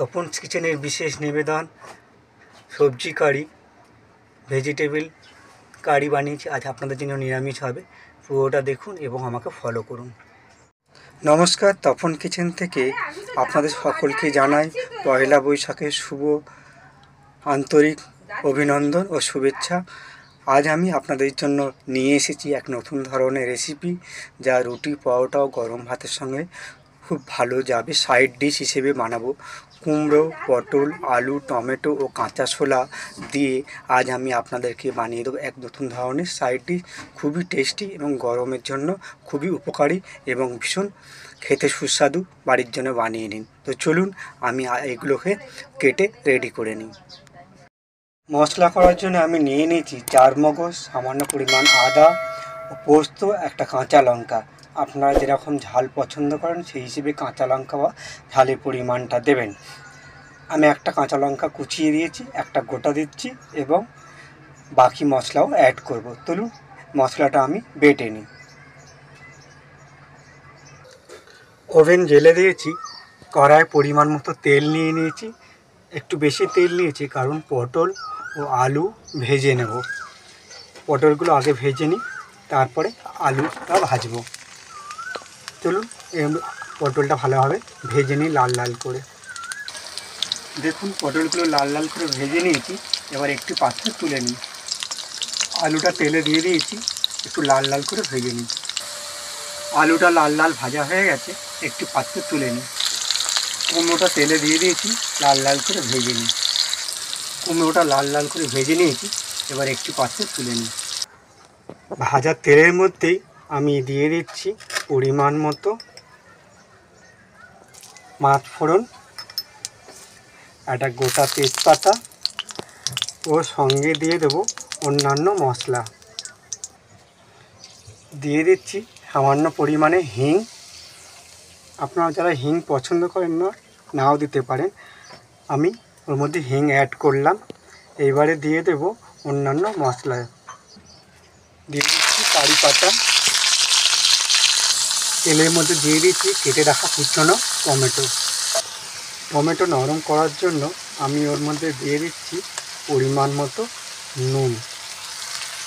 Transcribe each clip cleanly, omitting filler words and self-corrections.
তপনস কিচেনের বিশেষ নিবেদন সবজি কারি, ভেজিটেবল কারি বানিয়েছি। আজ আপনাদের জন্য নিরামিষ হবে, পুরোটা দেখুন এবং আমাকে ফলো করুন। নমস্কার, তপন কিচেন থেকে আপনাদের সকলকে জানাই পয়লা বৈশাখের শুভ আন্তরিক অভিনন্দন ও শুভেচ্ছা। আজ আমি আপনাদের জন্য নিয়ে এসেছি এক নতুন ধরনের রেসিপি, যা রুটি, পরোটা ও গরম ভাতের সঙ্গে খুব ভালো যাবে। সাইড ডিশ হিসেবে বানাবো। কুমড়ো, পটল, আলু, টমেটো ও কাঁচা ছোলা দিয়ে আজ আমি আপনাদেরকে বানিয়ে দেবো এক নতুন ধরনের সাইড ডিশ। খুবই টেস্টি এবং গরমের জন্য খুবই উপকারী এবং ভীষণ খেতে সুস্বাদু। বাড়ির জন্য বানিয়ে নিন। তো চলুন আমি এগুলোকে কেটে রেডি করে নিই। মশলা করার জন্য আমি নিয়ে নিয়েছি চারমগজ, সামান্য পরিমাণ আদা ও পোস্ত, একটা কাঁচা লঙ্কা। আপনারা যেরকম ঝাল পছন্দ করেন সেই হিসেবে কাঁচা লঙ্কা বা ঝালের পরিমাণটা দেবেন। আমি একটা কাঁচা লঙ্কা কুচিয়ে দিয়েছি, একটা গোটা দিচ্ছি এবং বাকি মশলাও অ্যাড করব। চলুন মশলাটা আমি বেটে নিই। ওভেন জ্বেলে দিয়েছি, কড়ায় পরিমাণ মতো তেল নিয়ে নিয়েছি। একটু বেশি তেল নিয়েছি কারণ পটল ও আলু ভেজে নেব। পটলগুলো আগে ভেজে নিই, তারপরে আলুটা ভাজবো। চলুন পটলটা ভালোভাবে ভেজে নিই লাল লাল করে। দেখুন পটলগুলো লাল লাল করে ভেজে নিয়েছি। এবার একটি পাত্রে তুলে নিই। আলুটা তেলে দিয়ে দিয়েছি, একটু লাল লাল করে ভেজে নিই। আলুটা লাল লাল ভাজা হয়ে গেছে, একটি পাত্রে তুলে নিই। কুমড়োটা তেলে দিয়ে দিয়েছি, লাল লাল করে ভেজে নিই। কুমড়োটা লাল লাল করে ভেজে নিয়েছি, এবার একটি পাত্রে তুলে নিই। ভাজা তেলের মধ্যেই আমি দিয়ে দিচ্ছি পরিমাণ মতো পাঁচ ফোড়ন, একটা গোটা তেজপাতা ও সঙ্গে দিয়ে দেব অন্যান্য মশলা। দিয়ে দিচ্ছি সামান্য পরিমাণে হিং। আপনারা যারা হিং পছন্দ করেন না, নাও দিতে পারেন। আমি ওর মধ্যে হিং অ্যাড করলাম। এইবারে দিয়ে দেব অন্যান্য মশলা। দিয়ে দিচ্ছি কারি পাতা। তেলের মধ্যে দিয়ে দিচ্ছি কেটে রাখা কুচনো টমেটো। টমেটো নরম করার জন্য আমি ওর মধ্যে দিয়ে দিচ্ছি পরিমাণ মতো নুন।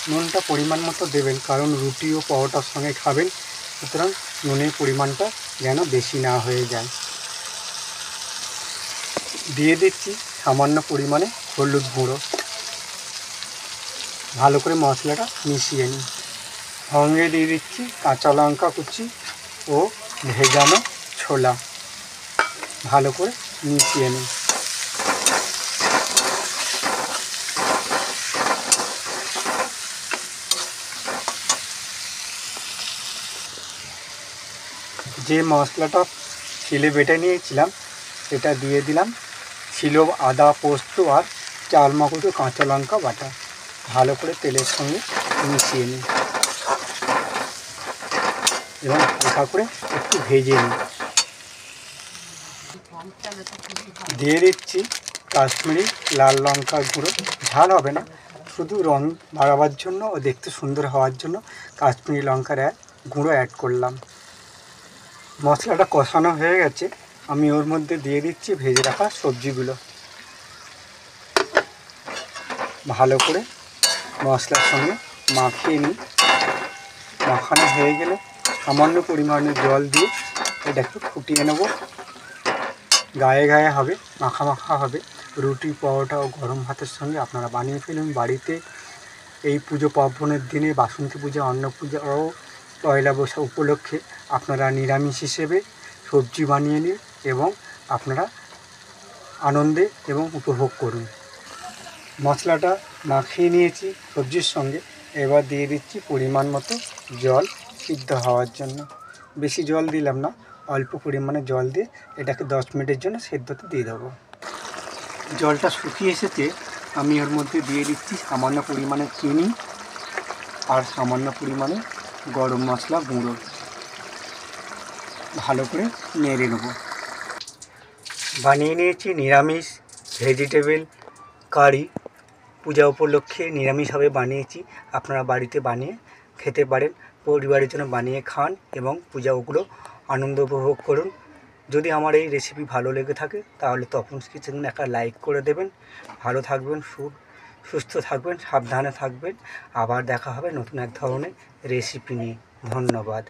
নুনটা পরিমাণ মতো দেবেন, কারণ রুটি ও পরোটার সঙ্গে খাবেন, সুতরাং নুনের পরিমাণটা যেন বেশি না হয়ে যায়। দিয়ে দিচ্ছি সামান্য পরিমাণে হলুদ গুঁড়ো। ভালো করে মশলাটা মিশিয়ে নিই। সঙ্গে দিয়ে দিচ্ছি কাঁচা লঙ্কা কুচি ও ভেজানো ছোলা। ভালো করে মিশিয়ে নিই। যে মশলাটা শিলে বেটে নিয়েছিলাম সেটা দিয়ে দিলাম। ছিল আদা, পোস্ত আর চারমগজ ও কাঁচা লঙ্কা বাটা। ভালো করে তেলের সঙ্গে মিশিয়ে নিই এবং হালকা করে একটু ভেজে নিই। দিয়ে দিচ্ছি কাশ্মীরি লাল লঙ্কার গুঁড়ো। ঝাল হবে না, শুধু রং বাড়াবার জন্য ও দেখতে সুন্দর হওয়ার জন্য কাশ্মীরি লঙ্কার গুঁড়ো অ্যাড করলাম। মশলাটা কষানো হয়ে গেছে, আমি ওর মধ্যে দিয়ে দিচ্ছি ভেজে রাখা সবজিগুলো। ভালো করে মশলার সঙ্গে মাখিয়ে নিই। মাখানো হয়ে গেলে সামান্য পরিমাণে জল দিয়ে এটা একটু ফুটিয়ে নেব। গায়ে গায়ে হবে, মাখা মাখা হবে। রুটি, পরোটা ও গরম ভাতের সঙ্গে আপনারা বানিয়ে ফেলুন বাড়িতে। এই পুজো পার্বণের দিনে, বাসন্তী পূজা, অন্নপূজা ও পয়লা বৈশাখ উপলক্ষে আপনারা নিরামিষ হিসেবে সবজি বানিয়ে নিন এবং আপনারা আনন্দে এবং উপভোগ করুন। মশলাটা মাখিয়ে নিয়েছি সবজির সঙ্গে। এবার দিয়ে দিচ্ছি পরিমাণ মতো জল সিদ্ধ হওয়ার জন্য। বেশি জল দিলাম না, অল্প পরিমাণে জল দিয়ে এটাকে 10 মিনিটের জন্য সেদ্ধতে দিয়ে দেবো। জলটা শুকিয়ে এসেছে, আমি ওর মধ্যে দিয়ে দিচ্ছি সামান্য পরিমাণে চিনি আর সামান্য পরিমাণে গরম মশলা গুঁড়ো। ভালো করে নেড়ে নেব। বানিয়ে নিয়েছি নিরামিষ ভেজিটেবল কারি। পূজা উপলক্ষে নিরামিষভাবে বানিয়েছি। আপনারা বাড়িতে বানিয়ে খেতে পারেন, পরিবারের জন্য বানিয়ে খান এবং পূজাগুলো আনন্দ উপভোগ করুন। যদি আমার এই রেসিপি ভালো লেগে থাকে তাহলে তপনস কিচেন একটা লাইক করে দেবেন। ভালো থাকবেন, সুস্থ থাকবেন, সাবধানে থাকবেন। আবার দেখা হবে নতুন এক ধরনের রেসিপি নিয়ে। ধন্যবাদ।